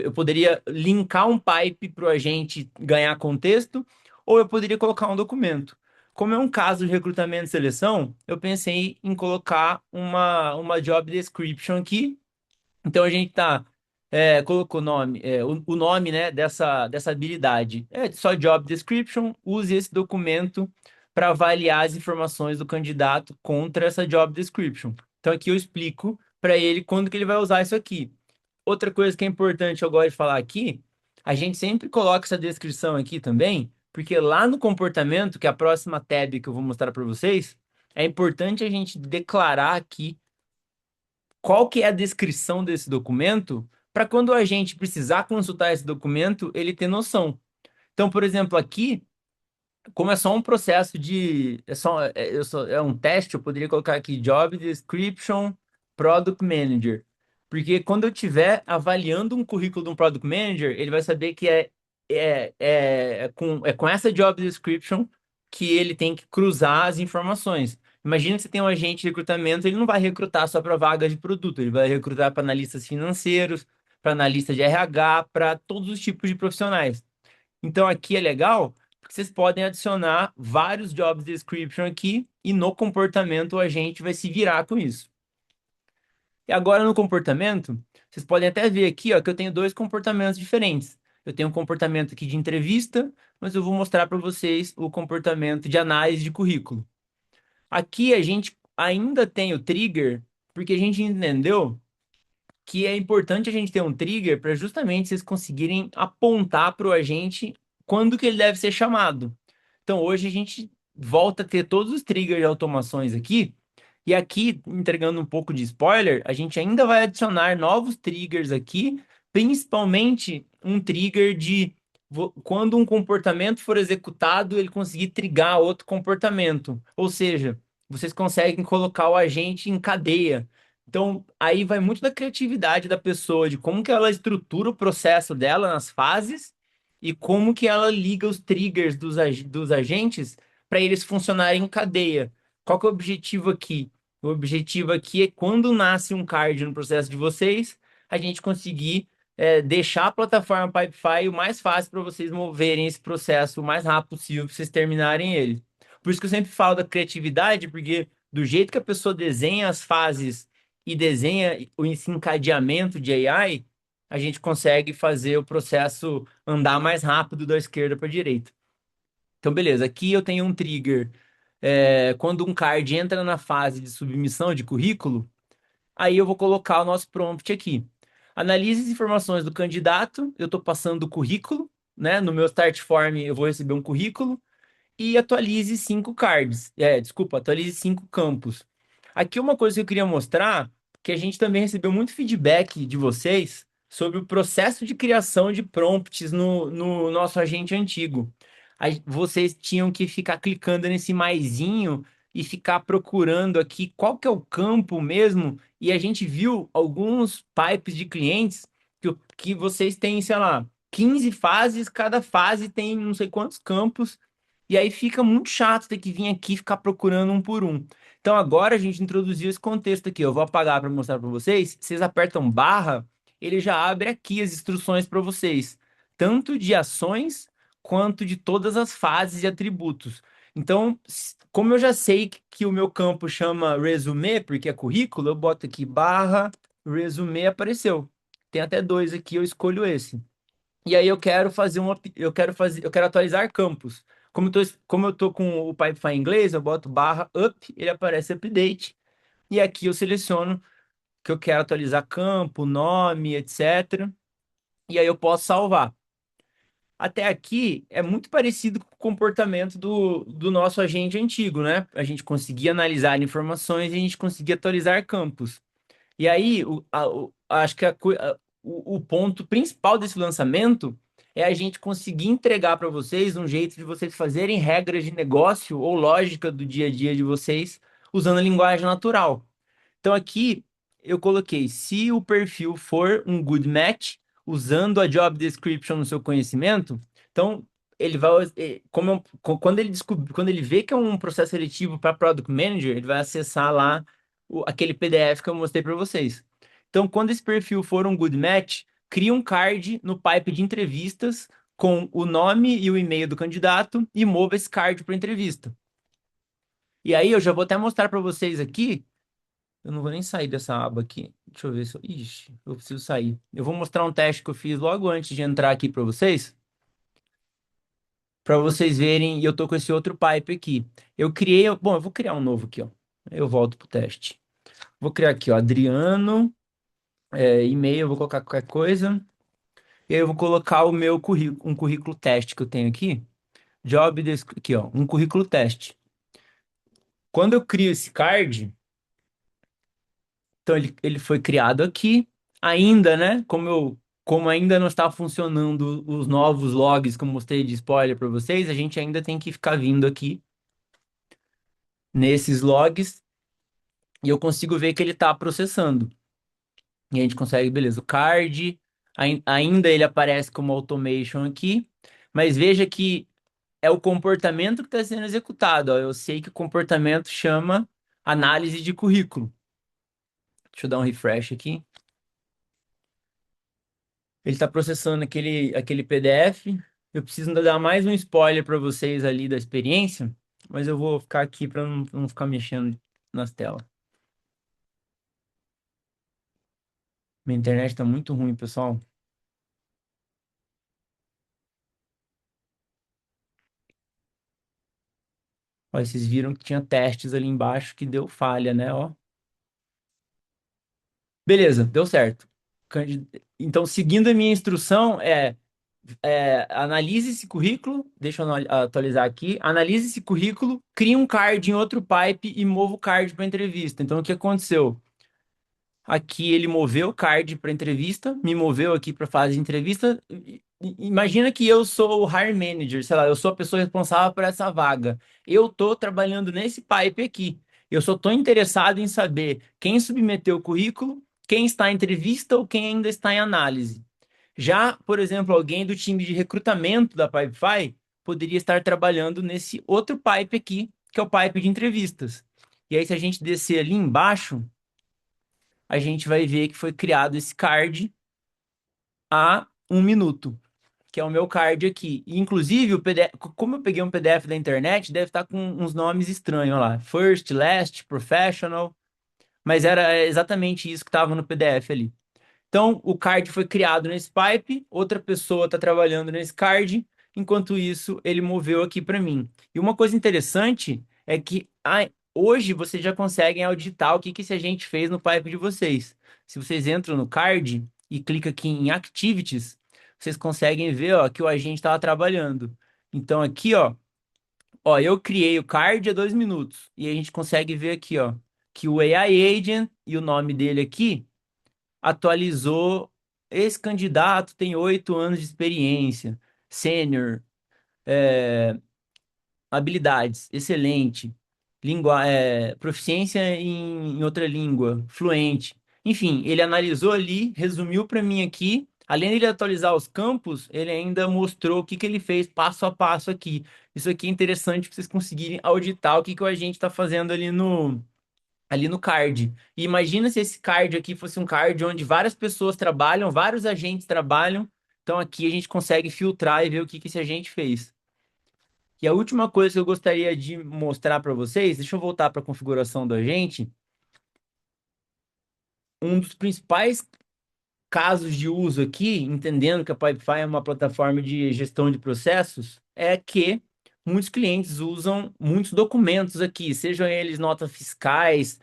eu poderia linkar um pipe para o agente ganhar contexto, ou eu poderia colocar um documento. Como é um caso de recrutamento e seleção, eu pensei em colocar uma job description aqui. Então a gente colocou o nome, né, dessa habilidade. É só job description, use esse documento para avaliar as informações do candidato contra essa job description. Então aqui eu explico para ele quando que ele vai usar isso aqui. Outra coisa que é importante, eu gosto de falar aqui, a gente sempre coloca essa descrição aqui também, porque lá no comportamento, que é a próxima tab que eu vou mostrar para vocês, é importante a gente declarar aqui qual que é a descrição desse documento, para quando a gente precisar consultar esse documento, ele ter noção. Então, por exemplo, aqui como é só um processo de. É um teste, eu poderia colocar aqui Job Description Product Manager. Porque quando eu estiver avaliando um currículo de um Product Manager, ele vai saber que é com essa Job Description que ele tem que cruzar as informações. Imagina que você tem um agente de recrutamento, ele não vai recrutar só para vagas de produto, ele vai recrutar para analistas financeiros, para analistas de RH, para todos os tipos de profissionais. Então aqui é legal porque vocês podem adicionar vários job description aqui e no comportamento a gente vai se virar com isso. E agora no comportamento, vocês podem até ver aqui, ó, que eu tenho dois comportamentos diferentes. Eu tenho um comportamento aqui de entrevista, mas eu vou mostrar para vocês o comportamento de análise de currículo. Aqui a gente ainda tem o trigger, porque a gente entendeu que é importante a gente ter um trigger para justamente vocês conseguirem apontar para o agente quando que ele deve ser chamado. Então, hoje a gente volta a ter todos os triggers de automações aqui, e aqui, entregando um pouco de spoiler, a gente ainda vai adicionar novos triggers aqui, principalmente um trigger de quando um comportamento for executado, ele conseguir trigar outro comportamento. Ou seja, vocês conseguem colocar o agente em cadeia. Então, aí vai muito da criatividade da pessoa, de como que ela estrutura o processo dela nas fases e como que ela liga os triggers dos agentes para eles funcionarem em cadeia. Qual que é o objetivo aqui? O objetivo aqui é quando nasce um card no processo de vocês, a gente conseguir deixar a plataforma Pipefy o mais fácil para vocês moverem esse processo o mais rápido possível para vocês terminarem ele. Por isso que eu sempre falo da criatividade, porque do jeito que a pessoa desenha as fases e desenha esse encadeamento de AI, a gente consegue fazer o processo andar mais rápido da esquerda para a direita. Então, beleza, aqui eu tenho um trigger. Quando um card entra na fase de submissão de currículo, aí eu vou colocar o nosso prompt aqui. Analise as informações do candidato, eu estou passando o currículo, né? No meu start form eu vou receber um currículo e atualize 5 cards. Desculpa, atualize 5 campos. Aqui uma coisa que eu queria mostrar, que a gente também recebeu muito feedback de vocês sobre o processo de criação de prompts no nosso agente antigo. Vocês tinham que ficar clicando nesse maisinho e ficar procurando aqui qual que é o campo mesmo, e a gente viu alguns pipes de clientes que vocês têm, sei lá, 15 fases, cada fase tem não sei quantos campos, e aí fica muito chato ter que vir aqui e ficar procurando um por um. Então agora a gente introduziu esse contexto aqui. Eu vou apagar para mostrar para vocês. Vocês apertam barra, ele já abre aqui as instruções para vocês, tanto de ações quanto de todas as fases e atributos. Então, como eu já sei que o meu campo chama resume, porque é currículo, eu boto aqui barra resume, apareceu. tem até dois aqui, eu escolho esse. E aí eu quero fazer eu quero atualizar campos. Como eu tô com o Pipefy em inglês, eu boto barra up, ele aparece update. E aqui eu seleciono que eu quero atualizar campo, nome, etc. E aí eu posso salvar. Até aqui é muito parecido com o comportamento do nosso agente antigo, né? A gente conseguia analisar informações e a gente conseguia atualizar campos. E aí, acho que o ponto principal desse lançamento é a gente conseguir entregar para vocês um jeito de vocês fazerem regras de negócio ou lógica do dia a dia de vocês usando a linguagem natural. Então aqui eu coloquei, se o perfil for um good match, usando a job description no seu conhecimento, então ele vai, quando ele vê que é um processo seletivo para Product Manager, ele vai acessar lá aquele PDF que eu mostrei para vocês. Então, quando esse perfil for um good match, cria um card no pipe de entrevistas com o nome e o e-mail do candidato e mova esse card para entrevista. E aí eu já vou até mostrar para vocês aqui. Eu não vou nem sair dessa aba aqui. Deixa eu ver se eu. Ixi, eu preciso sair. Eu vou mostrar um teste que eu fiz logo antes de entrar aqui para vocês verem. E eu tô com esse outro pipe aqui. Eu criei. Bom, eu vou criar um novo aqui, ó. Eu volto pro teste. Vou criar aqui, ó, Adriano, e-mail, eu vou colocar qualquer coisa. E aí eu vou colocar o meu currículo, um currículo teste que eu tenho aqui. Aqui, ó, um currículo teste. Quando eu crio esse card. Então ele foi criado aqui, ainda, né? Como ainda não está funcionando os novos logs que eu mostrei de spoiler para vocês, a gente ainda tem que ficar vindo aqui nesses logs e eu consigo ver que ele está processando. E a gente consegue, beleza, o card, ainda ele aparece como automation aqui, mas veja que é o comportamento que está sendo executado. Ó. Eu sei que o comportamento chama análise de currículo. Deixa eu dar um refresh aqui. Ele está processando aquele PDF. Eu preciso ainda dar mais um spoiler para vocês ali da experiência, mas eu vou ficar aqui para não ficar mexendo nas telas. Minha internet está muito ruim, pessoal. Ó, vocês viram que tinha testes ali embaixo que deu falha, né? Ó. Beleza, deu certo. Então, seguindo a minha instrução, analise esse currículo, deixa eu atualizar aqui, analise esse currículo, cria um card em outro pipe e mova o card para entrevista. Então, o que aconteceu? Aqui ele moveu o card para entrevista, me moveu aqui para fase de entrevista. Imagina que eu sou o hire manager, sei lá, eu sou a pessoa responsável por essa vaga. Eu tô trabalhando nesse pipe aqui. Eu só estou interessado em saber quem submeteu o currículo, quem está em entrevista ou quem ainda está em análise. Já, por exemplo, alguém do time de recrutamento da Pipefy poderia estar trabalhando nesse outro pipe aqui, que é o pipe de entrevistas. E aí, se a gente descer ali embaixo, a gente vai ver que foi criado esse card há um minuto, que é o meu card aqui. E, inclusive, o PDF, como eu peguei um PDF da internet, deve estar com uns nomes estranhos lá. First, Last, Professional, mas era exatamente isso que estava no PDF ali. Então, o card foi criado nesse pipe, outra pessoa está trabalhando nesse card, enquanto isso, ele moveu aqui para mim. E uma coisa interessante é que hoje vocês já conseguem auditar o que esse agente fez no pipe de vocês. Se vocês entram no card e clicam aqui em Activities, vocês conseguem ver ó, que o agente estava trabalhando. Então, aqui, ó, eu criei o card há 2 minutos. E a gente consegue ver aqui, ó, que o AI Agent e o nome dele aqui atualizou. Esse candidato tem 8 anos de experiência, sênior, habilidades, excelente, proficiência em outra língua, fluente. Enfim, ele analisou ali, resumiu para mim aqui. Além de ele atualizar os campos, ele ainda mostrou o que que ele fez passo a passo aqui. Isso aqui é interessante para vocês conseguirem auditar o que que o agente está fazendo ali no card. E imagina se esse card aqui fosse um card onde várias pessoas trabalham, vários agentes trabalham. Então aqui a gente consegue filtrar e ver o que que esse agente fez. E a última coisa que eu gostaria de mostrar para vocês, deixa eu voltar para a configuração do agente. Um dos principais casos de uso aqui, entendendo que a Pipefy é uma plataforma de gestão de processos, é que muitos clientes usam muitos documentos aqui, sejam eles notas fiscais,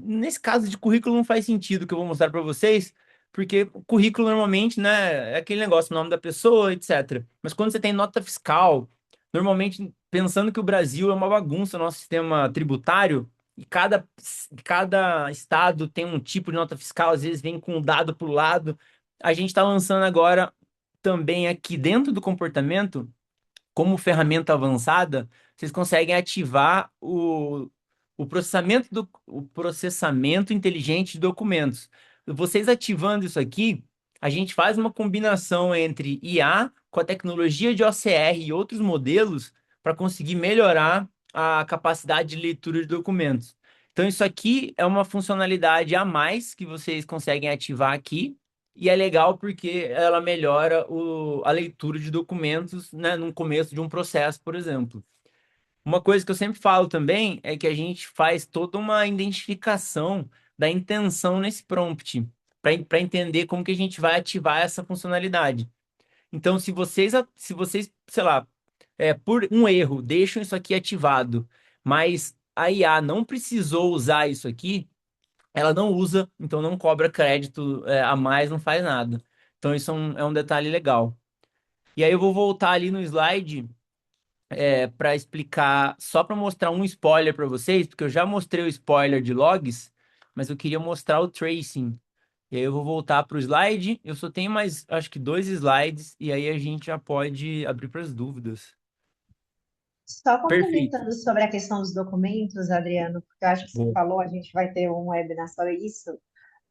nesse caso de currículo não faz sentido que eu vou mostrar para vocês, porque o currículo normalmente, né, é aquele negócio, o nome da pessoa, etc. Mas quando você tem nota fiscal, normalmente pensando que o Brasil é uma bagunça, nosso sistema tributário, e cada estado tem um tipo de nota fiscal, às vezes vem com um dado para o lado. A gente está lançando agora também aqui dentro do comportamento, como ferramenta avançada, vocês conseguem ativar o processamento inteligente de documentos. Vocês ativando isso aqui, a gente faz uma combinação entre IA com a tecnologia de OCR e outros modelos para conseguir melhorar a capacidade de leitura de documentos. Então, isso aqui é uma funcionalidade a mais que vocês conseguem ativar aqui. E é legal porque ela melhora a leitura de documentos, né, no começo de um processo, por exemplo. Uma coisa que eu sempre falo também é que a gente faz toda uma identificação da intenção nesse prompt, para entender como que a gente vai ativar essa funcionalidade. Então, se vocês, sei lá, por um erro, deixam isso aqui ativado, mas a IA não precisou usar isso aqui, ela não usa, então não cobra crédito, a mais, não faz nada. Então, isso é um detalhe legal. E aí eu vou voltar ali no slide para explicar, só para mostrar um spoiler para vocês, porque eu já mostrei o spoiler de logs, mas eu queria mostrar o tracing. E aí eu vou voltar para o slide. Eu só tenho mais, acho que 2 slides, e aí a gente já pode abrir para as dúvidas. Só Perfeito. complementando sobre a questão dos documentos, Adriano, porque eu acho que você Boa. falou, a gente vai ter um webinar sobre isso,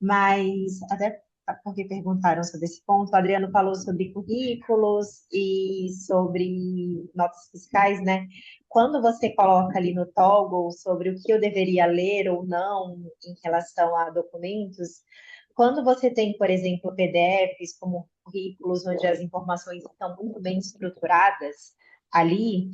mas até porque perguntaram sobre esse ponto, o Adriano falou sobre currículos e sobre notas fiscais, né? Quando você coloca ali no toggle sobre o que eu deveria ler ou não em relação a documentos, quando você tem, por exemplo, PDFs como currículos, onde as informações estão muito bem estruturadas ali,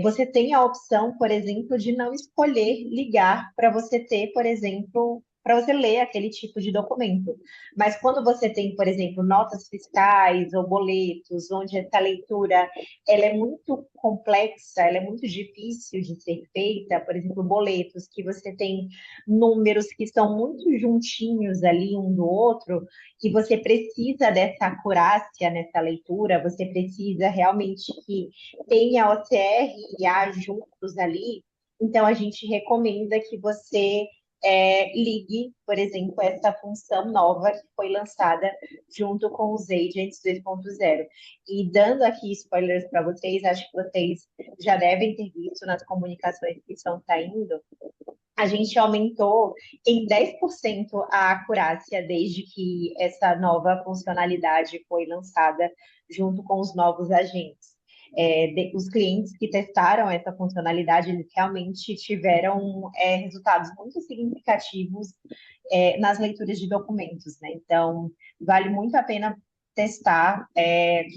você tem a opção, por exemplo, de não escolher ligar para você ter, por exemplo, para você ler aquele tipo de documento. Mas quando você tem, por exemplo, notas fiscais ou boletos, onde essa leitura ela é muito complexa, ela é muito difícil de ser feita, por exemplo, boletos que você tem números que são muito juntinhos ali um do outro, e você precisa dessa acurácia nessa leitura, você precisa realmente que tenha OCR e A juntos ali, então a gente recomenda que você ligue, por exemplo, essa função nova que foi lançada junto com os Agents 2.0. E dando aqui spoilers para vocês, acho que vocês já devem ter visto nas comunicações que estão saindo, a gente aumentou em 10% a acurácia desde que essa nova funcionalidade foi lançada junto com os novos agentes. Os clientes que testaram essa funcionalidade, eles realmente tiveram resultados muito significativos nas leituras de documentos, né? Então, vale muito a pena testar,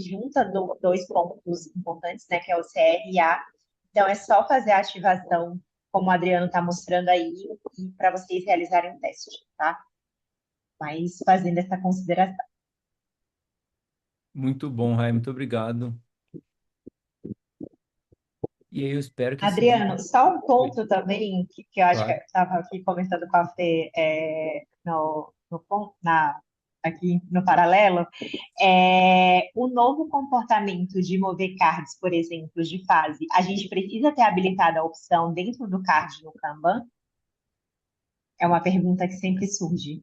junta dois pontos importantes, né, que é o CR e A. Então, é só fazer a ativação como o Adriano está mostrando aí, e para vocês realizarem o teste, tá? Mas fazendo essa consideração. Muito bom, Rai, muito obrigado. E aí eu espero que esse Adriano, vídeo. só um Oi, ponto também, que eu acho que eu claro. estava aqui comentando com a Fê aqui no paralelo, o novo comportamento de mover cards, por exemplo, de fase, a gente precisa ter habilitada a opção dentro do card no Kanban? É uma pergunta que sempre surge.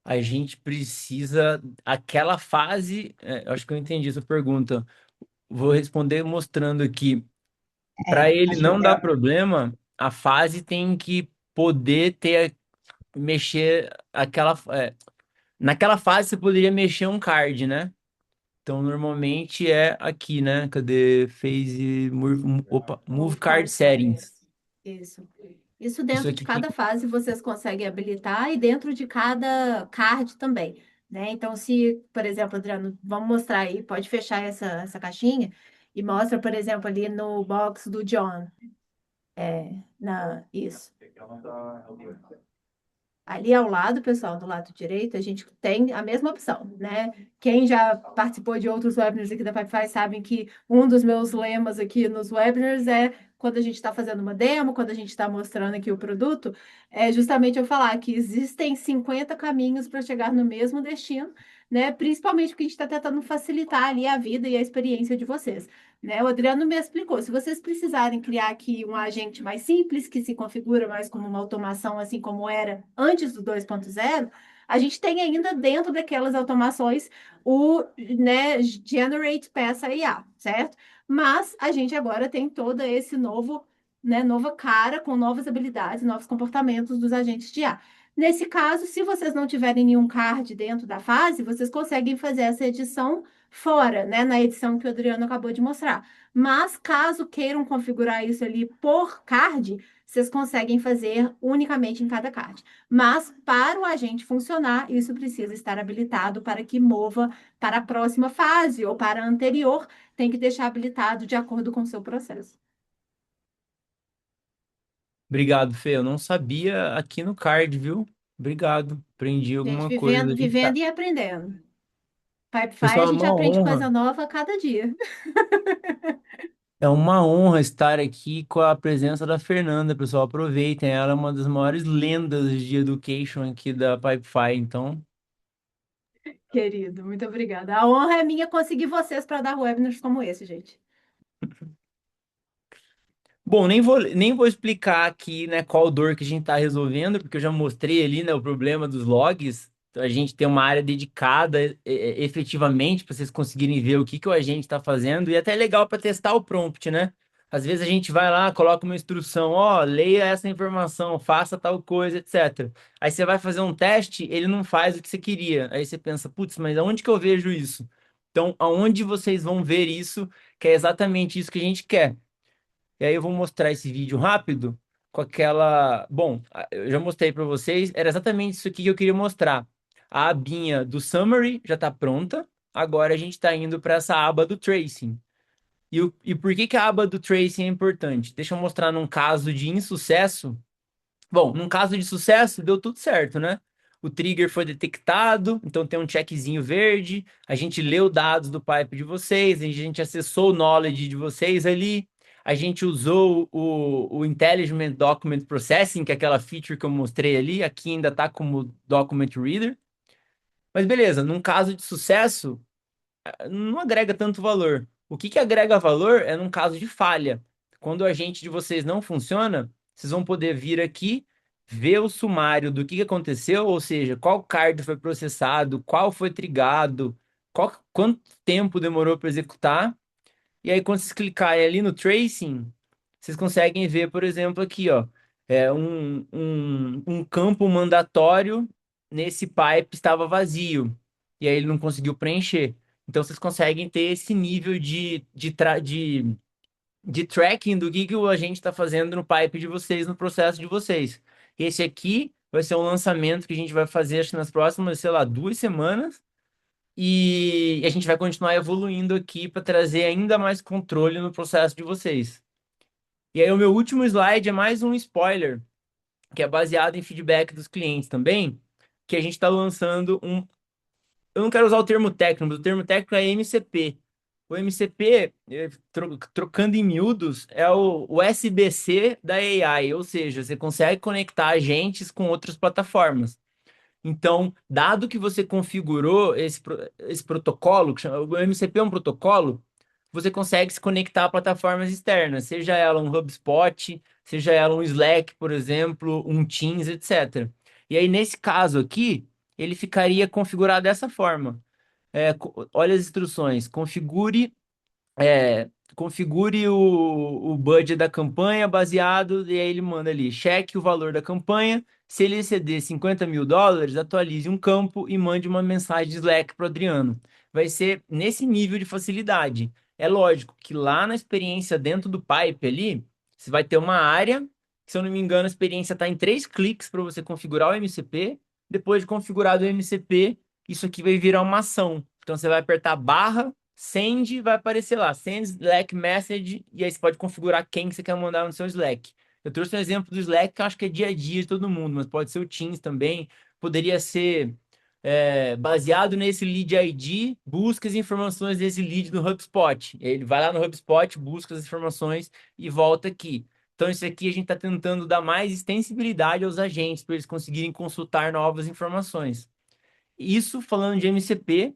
A gente precisa. Aquela fase. Acho que eu entendi essa pergunta. Vou responder mostrando aqui. Para ele Acho que não dar problema, a fase tem que poder mexer naquela fase você poderia mexer um card, né? Então normalmente é aqui, né? Cadê? Phase opa, Move Move Card Card Settings. Settings. Isso. Isso Isso dentro de aqui tem. cada fase vocês conseguem habilitar e dentro de cada card também, né? Então, se, por exemplo, Adriano, vamos mostrar aí, pode fechar essa caixinha e mostra, por exemplo, ali no box do John. Isso. Ali ao lado, pessoal, do lado direito, a gente tem a mesma opção, né? Quem já participou de outros webinars aqui da Pipefy sabem que um dos meus lemas aqui nos webinars é quando a gente está fazendo uma demo, quando a gente está mostrando aqui o produto, é justamente eu falar que existem 50 caminhos para chegar no mesmo destino, né? Principalmente porque a gente está tentando facilitar ali a vida e a experiência de vocês. Né? O Adriano me explicou. Se vocês precisarem criar aqui um agente mais simples, que se configura mais como uma automação, assim como era antes do 2.0, a gente tem ainda dentro daquelas automações o, né, Generate Peça IA, certo? Mas a gente agora tem todo esse novo, né, nova cara com novas habilidades, novos comportamentos dos agentes de IA. Nesse caso, se vocês não tiverem nenhum card dentro da fase, vocês conseguem fazer essa edição fora, né, na edição que o Adriano acabou de mostrar. Mas caso queiram configurar isso ali por card, vocês conseguem fazer unicamente em cada card. Mas para o agente funcionar, isso precisa estar habilitado para que mova para a próxima fase ou para a anterior, tem que deixar habilitado de acordo com o seu processo. Obrigado, Fê. Eu não sabia aqui no card, viu? Obrigado. Aprendi Gente, alguma coisa. vivendo, vivendo e aprendendo. Pipefy, a Pessoal, é gente uma aprende coisa honra. nova a cada dia. É uma honra estar aqui com a presença da Fernanda, pessoal. Aproveitem, ela é uma das maiores lendas de education aqui da Pipefy. Então, Querido, muito obrigada. A honra é minha conseguir vocês para dar webinars como esse, gente. bom, nem vou explicar aqui, né, qual dor que a gente está resolvendo, porque eu já mostrei ali, né, o problema dos logs. Então, a gente tem uma área dedicada, efetivamente, para vocês conseguirem ver o que que o agente está fazendo, e até é legal para testar o prompt, né? Às vezes a gente vai lá, coloca uma instrução, ó, leia essa informação, faça tal coisa, etc. Aí você vai fazer um teste, ele não faz o que você queria. Aí você pensa, putz, mas aonde que eu vejo isso? Então, aonde vocês vão ver isso, que é exatamente isso que a gente quer. E aí eu vou mostrar esse vídeo rápido com aquela. Bom, eu já mostrei para vocês, era exatamente isso aqui que eu queria mostrar. A abinha do Summary já está pronta. Agora a gente está indo para essa aba do Tracing. E por que que a aba do Tracing é importante? Deixa eu mostrar num caso de insucesso. Bom, num caso de sucesso, deu tudo certo, né? O trigger foi detectado, então tem um checkzinho verde. A gente leu dados do pipe de vocês, a gente acessou o knowledge de vocês ali. A gente usou o Intelligent Document Processing, que é aquela feature que eu mostrei ali. Aqui ainda está como Document Reader. Mas beleza, num caso de sucesso, não agrega tanto valor. O que que agrega valor é num caso de falha. Quando o agente de vocês não funciona, vocês vão poder vir aqui, ver o sumário do que aconteceu, ou seja, qual card foi processado, qual foi trigado, quanto tempo demorou para executar. E aí, quando vocês clicarem ali no tracing, vocês conseguem ver, por exemplo, aqui, ó, um campo mandatório nesse pipe estava vazio. E aí ele não conseguiu preencher. Então, vocês conseguem ter esse nível de tracking do que o agente está fazendo no pipe de vocês, no processo de vocês. Esse aqui vai ser um lançamento que a gente vai fazer, acho que nas próximas, sei lá, 2 semanas. E a gente vai continuar evoluindo aqui para trazer ainda mais controle no processo de vocês. E aí, o meu último slide é mais um spoiler, que é baseado em feedback dos clientes também, que a gente está lançando um. Eu não quero usar o termo técnico, mas o termo técnico é MCP. O MCP, trocando em miúdos, é o SBC da AI, ou seja, você consegue conectar agentes com outras plataformas. Então, dado que você configurou esse protocolo, o MCP é um protocolo, você consegue se conectar a plataformas externas, seja ela um HubSpot, seja ela um Slack, por exemplo, um Teams, etc. E aí, nesse caso aqui, ele ficaria configurado dessa forma. Olha as instruções. Configure o budget da campanha baseado, e aí ele manda ali, cheque o valor da campanha. Se ele exceder US$ 50.000, atualize um campo e mande uma mensagem de Slack para o Adriano. Vai ser nesse nível de facilidade. É lógico que lá na experiência dentro do pipe ali, você vai ter uma área, que, se eu não me engano, a experiência está em 3 cliques para você configurar o MCP. Depois de configurado o MCP, isso aqui vai virar uma ação. Então você vai apertar barra send, vai aparecer lá, send Slack message, e aí você pode configurar quem que você quer mandar no seu Slack. Eu trouxe um exemplo do Slack, que eu acho que é dia a dia de todo mundo, mas pode ser o Teams também. Poderia ser baseado nesse lead ID, busca as informações desse lead no HubSpot. Ele vai lá no HubSpot, busca as informações e volta aqui. Então, isso aqui a gente está tentando dar mais extensibilidade aos agentes para eles conseguirem consultar novas informações. Isso falando de MCP.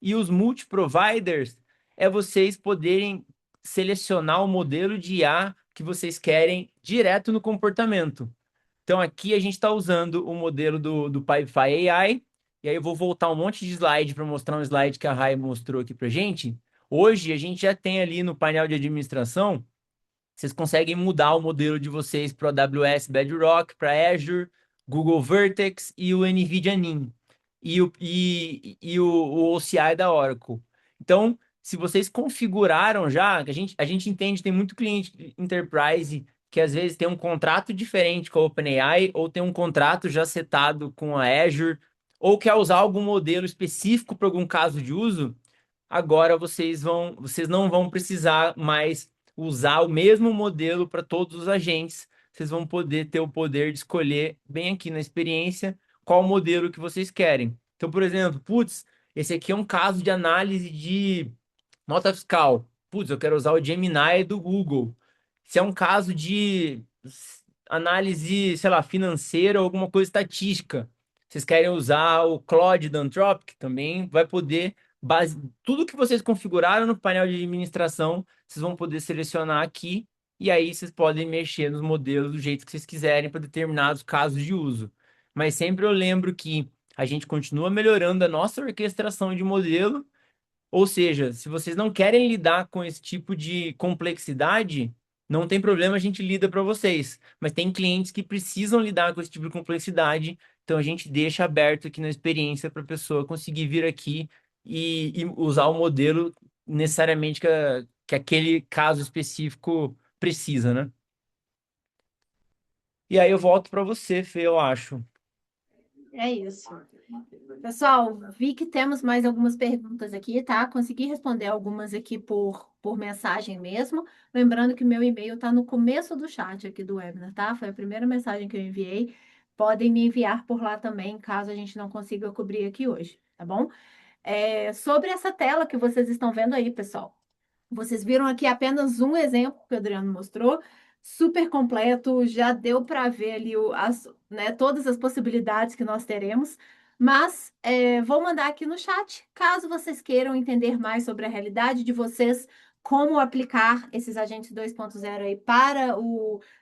E os multi-providers é vocês poderem selecionar o modelo de IA que vocês querem direto no comportamento. Então, aqui a gente está usando o modelo do Pipefy AI. E aí eu vou voltar um monte de slide para mostrar um slide que a Rai mostrou aqui para gente. Hoje, a gente já tem ali no painel de administração, vocês conseguem mudar o modelo de vocês para o AWS Bedrock, para Azure, Google Vertex e o NVIDIA NIM e o OCI da Oracle. Então, se vocês configuraram já, a gente entende, tem muito cliente enterprise que às vezes tem um contrato diferente com a OpenAI ou tem um contrato já setado com a Azure ou quer usar algum modelo específico para algum caso de uso. Agora vocês não vão precisar mais usar o mesmo modelo para todos os agentes. Vocês vão poder ter o poder de escolher bem aqui na experiência qual modelo que vocês querem. Então, por exemplo, putz, esse aqui é um caso de análise de nota fiscal. Putz, eu quero usar o Gemini do Google. Se é um caso de análise, sei lá, financeira ou alguma coisa estatística, vocês querem usar o Claude da Anthropic, também vai poder tudo que vocês configuraram no painel de administração, vocês vão poder selecionar aqui e aí vocês podem mexer nos modelos do jeito que vocês quiserem para determinados casos de uso. Mas sempre eu lembro que a gente continua melhorando a nossa orquestração de modelo, ou seja, se vocês não querem lidar com esse tipo de complexidade, não tem problema, a gente lida para vocês. Mas tem clientes que precisam lidar com esse tipo de complexidade, então a gente deixa aberto aqui na experiência para a pessoa conseguir vir aqui e usar o modelo necessariamente que aquele caso específico precisa, né? E aí eu volto para você, Fê, eu acho. É isso. Pessoal, vi que temos mais algumas perguntas aqui, tá? Consegui responder algumas aqui por mensagem mesmo. Lembrando que meu e-mail está no começo do chat aqui do webinar, tá? Foi a primeira mensagem que eu enviei. Podem me enviar por lá também, caso a gente não consiga cobrir aqui hoje, tá bom? Sobre essa tela que vocês estão vendo aí, pessoal. Vocês viram aqui apenas um exemplo que o Adriano mostrou, super completo, já deu para ver ali né, todas as possibilidades que nós teremos, mas vou mandar aqui no chat, caso vocês queiram entender mais sobre a realidade de vocês, como aplicar esses agentes 2.0 aí para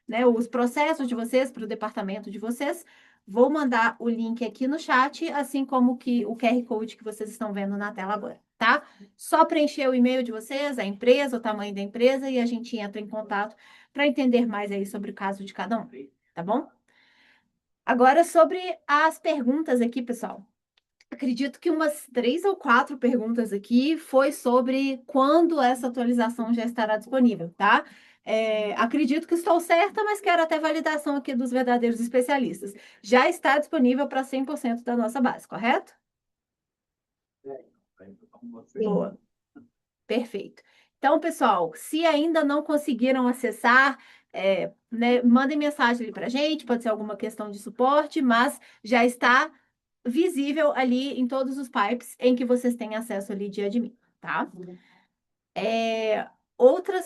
né, os processos de vocês, para o departamento de vocês. Vou mandar o link aqui no chat, assim como que o QR Code que vocês estão vendo na tela agora, tá? Só preencher o e-mail de vocês, a empresa, o tamanho da empresa, e a gente entra em contato para entender mais aí sobre o caso de cada um, tá bom? Agora, sobre as perguntas aqui, pessoal. Acredito que umas 3 ou 4 perguntas aqui foi sobre quando essa atualização já estará disponível, tá? Acredito que estou certa, mas quero até validação aqui dos verdadeiros especialistas. Já está disponível para 100% da nossa base, correto? Sim. Boa. Perfeito. Então, pessoal, se ainda não conseguiram acessar, né, mandem mensagem ali para a gente, pode ser alguma questão de suporte, mas já está visível ali em todos os pipes em que vocês têm acesso ali de admin, tá? Outra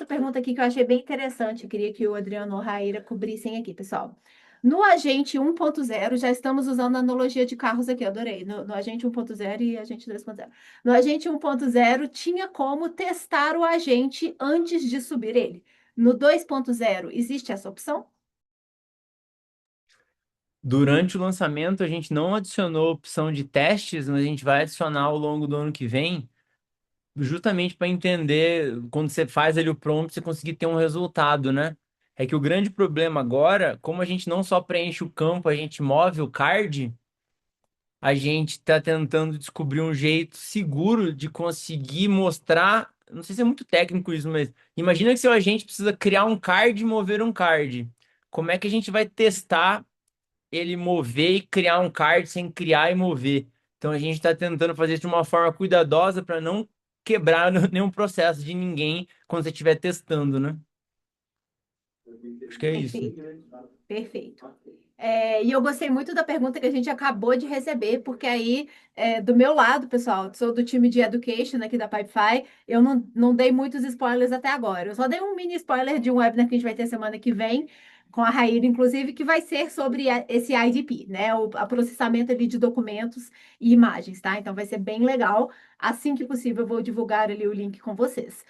pergunta aqui que eu achei bem interessante, eu queria que o Adriano ou a Raíra cobrissem aqui, pessoal. No agente 1.0, já estamos usando a analogia de carros aqui, eu adorei. No agente 1.0 e agente 2.0. No agente 1.0, tinha como testar o agente antes de subir ele. No 2.0, existe essa opção? Durante o lançamento, a gente não adicionou opção de testes, mas a gente vai adicionar ao longo do ano que vem, justamente para entender, quando você faz ali o prompt, você conseguir ter um resultado, né? É que o grande problema agora, como a gente não só preenche o campo, a gente move o card, a gente está tentando descobrir um jeito seguro de conseguir mostrar. Não sei se é muito técnico isso, mas imagina que seu agente precisa criar um card e mover um card. Como é que a gente vai testar ele mover e criar um card sem criar e mover? Então a gente está tentando fazer isso de uma forma cuidadosa para não quebrar nenhum processo de ninguém quando você estiver testando, né? Acho que é isso. Perfeito. Perfeito. E eu gostei muito da pergunta que a gente acabou de receber, porque aí, do meu lado, pessoal, sou do time de Education aqui da Pipefy, eu não dei muitos spoilers até agora. Eu só dei um mini spoiler de um webinar que a gente vai ter semana que vem, com a Raíra, inclusive, que vai ser sobre esse IDP, né? O processamento ali de documentos e imagens, tá? Então vai ser bem legal. Assim que possível, eu vou divulgar ali o link com vocês.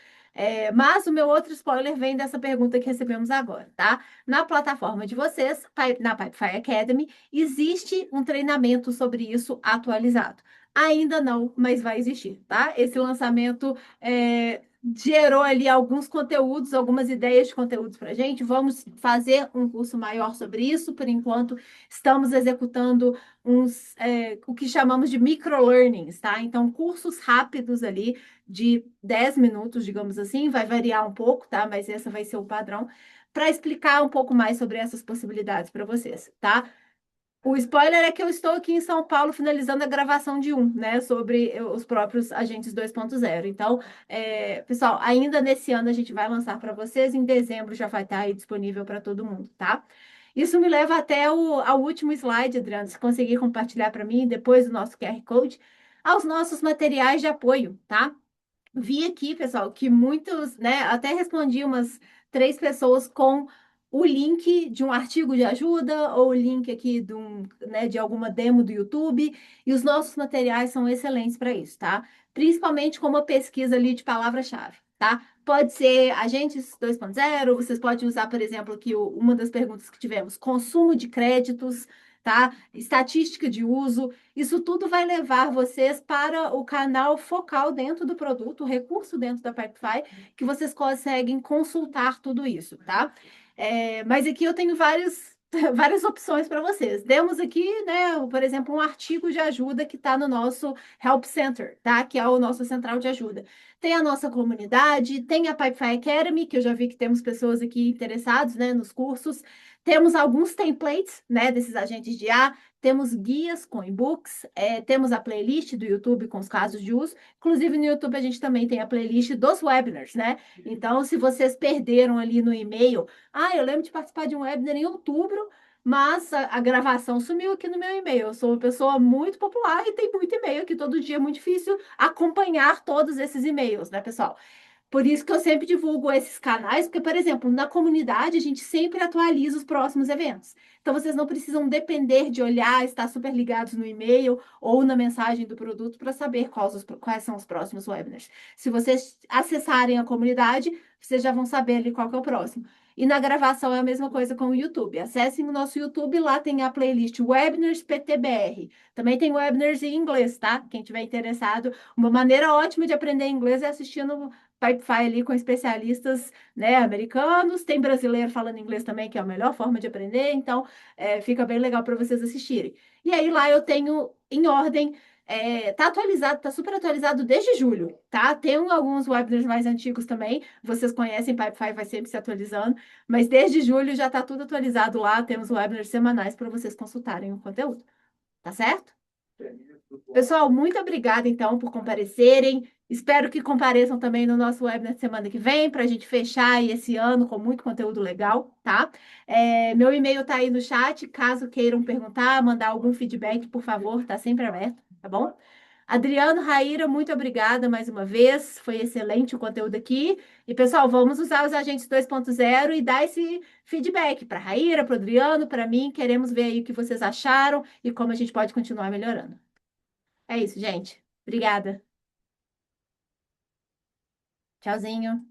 Mas o meu outro spoiler vem dessa pergunta que recebemos agora, tá? Na plataforma de vocês, na Pipefy Academy, existe um treinamento sobre isso atualizado. Ainda não, mas vai existir, tá? Esse lançamento gerou ali alguns conteúdos, algumas ideias de conteúdos para a gente. Vamos fazer um curso maior sobre isso. Por enquanto, estamos executando o que chamamos de microlearnings, tá? Então, cursos rápidos ali de 10 minutos, digamos assim, vai variar um pouco, tá? Mas esse vai ser o padrão para explicar um pouco mais sobre essas possibilidades para vocês, tá? O spoiler é que eu estou aqui em São Paulo finalizando a gravação de um, né, sobre os próprios agentes 2.0. Então, pessoal, ainda nesse ano a gente vai lançar para vocês, em dezembro já vai estar aí disponível para todo mundo, tá? Isso me leva até ao último slide, Adriano, se conseguir compartilhar para mim, depois do nosso QR Code, aos nossos materiais de apoio, tá? Vi aqui, pessoal, que muitos, né, até respondi umas 3 pessoas com o link de um artigo de ajuda ou o link aqui né, de alguma demo do YouTube, e os nossos materiais são excelentes para isso, tá? Principalmente com uma pesquisa ali de palavra-chave, tá? Pode ser agentes 2.0, vocês podem usar, por exemplo, aqui uma das perguntas que tivemos, consumo de créditos, tá? Estatística de uso, isso tudo vai levar vocês para o canal focal dentro do produto, o recurso dentro da Pipefy, que vocês conseguem consultar tudo isso, tá? Mas aqui eu tenho várias opções para vocês. Temos aqui, né, por exemplo, um artigo de ajuda que está no nosso Help Center, tá? Que é o nosso central de ajuda. Tem a nossa comunidade, tem a Pipefy Academy, que eu já vi que temos pessoas aqui interessadas, né, nos cursos. Temos alguns templates, né, desses agentes de IA, temos guias com e-books, temos a playlist do YouTube com os casos de uso. Inclusive, no YouTube a gente também tem a playlist dos webinars, né? Então, se vocês perderam ali no e-mail, eu lembro de participar de um webinar em outubro, mas a gravação sumiu aqui no meu e-mail. Eu sou uma pessoa muito popular e tem muito e-mail aqui todo dia, é muito difícil acompanhar todos esses e-mails, né, pessoal? Por isso que eu sempre divulgo esses canais, porque, por exemplo, na comunidade a gente sempre atualiza os próximos eventos. Então, vocês não precisam depender de olhar, estar super ligados no e-mail ou na mensagem do produto para saber quais são os próximos webinars. Se vocês acessarem a comunidade, vocês já vão saber ali qual que é o próximo. E na gravação é a mesma coisa com o YouTube. Acessem o nosso YouTube, lá tem a playlist Webinars PTBR. Também tem webinars em inglês, tá? Quem tiver interessado. Uma maneira ótima de aprender inglês é assistindo Pipefy ali com especialistas, né, americanos. Tem brasileiro falando inglês também, que é a melhor forma de aprender. Então, fica bem legal para vocês assistirem. E aí lá eu tenho em ordem. Tá atualizado, tá super atualizado desde julho, tá? Tem alguns webinars mais antigos também. Vocês conhecem, Pipefy vai sempre se atualizando, mas desde julho já tá tudo atualizado lá. Temos webinars semanais para vocês consultarem o conteúdo, tá certo? Pessoal, muito obrigada, então, por comparecerem. Espero que compareçam também no nosso webinar semana que vem, para a gente fechar aí esse ano com muito conteúdo legal, tá? Meu e-mail está aí no chat, caso queiram perguntar, mandar algum feedback, por favor, está sempre aberto, tá bom? Adriano, Raíra, muito obrigada mais uma vez. Foi excelente o conteúdo aqui. E, pessoal, vamos usar os agentes 2.0 e dar esse feedback para a Raíra, para o Adriano, para mim. Queremos ver aí o que vocês acharam e como a gente pode continuar melhorando. É isso, gente. Obrigada. Tchauzinho.